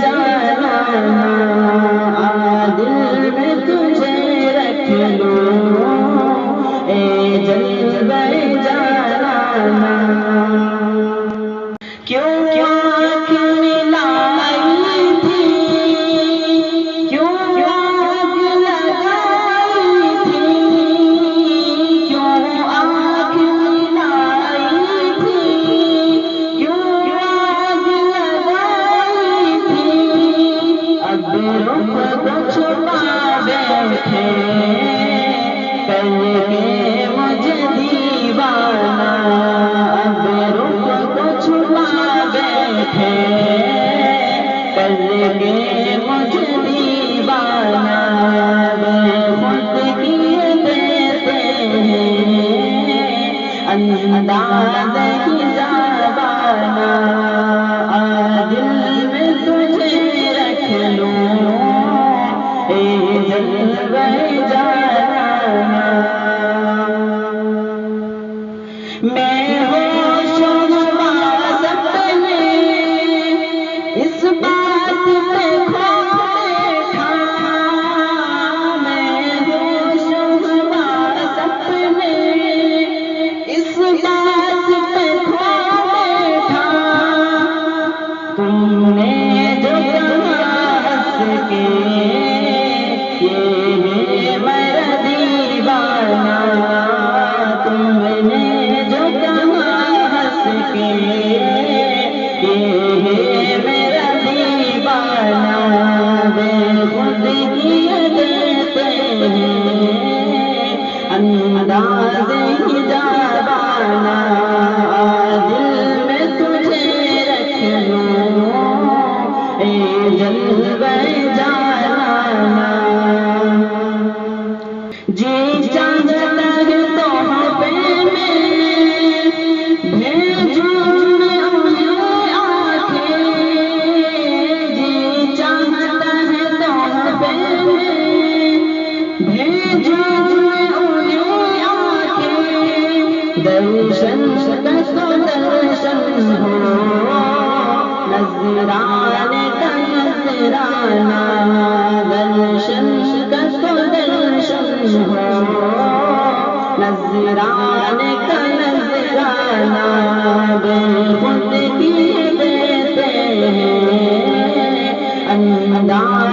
جانا دل میں تجھے رکھ لوں اے جلوے جانا کیوں آنکھ ملائی تھی کیوں آگ لگائی تھی کیوں آنکھ ملائی تھی کیوں آگ لگائی تھی اب رخ کو چھپا بیٹھے کر کے مجھے دیوانہ اب رخ کو چھپا بیٹھے کر کے مجھے دیوانہ بے خود کیے دیتے ہیں انداز ہی زبانہ دل میں تجھے رکھ لوں اے جلوے جانا میں ہوش و حواس اپنے اس بات پہ کھو بیٹھا میں ہوش و حواس اپنے اس بات پہ کھو بیٹھا تم نے جو کہا ہنس کے یہ ہے میرا دیوانہ تم نے جو کہا ہنس کے یہ ہے میرا دیوانہ بے خود کیے دیتے ہیں انداز ہی زبانہ دل میں تجھے رکھ لوں اے جلوے جانا جی چاہتا ہے تحفے میں بھیجوں میں انہیں آنکھیں جی چاہتا ہے تحفے میں بھیجوں میں انہیں آنکھیں درشن کا تو درشن ہو نذرانے کا نذرانہ درشن کا تو درشن ہو نذرانے کا نذرانہ بے خود کیے دیتے ہیں انداز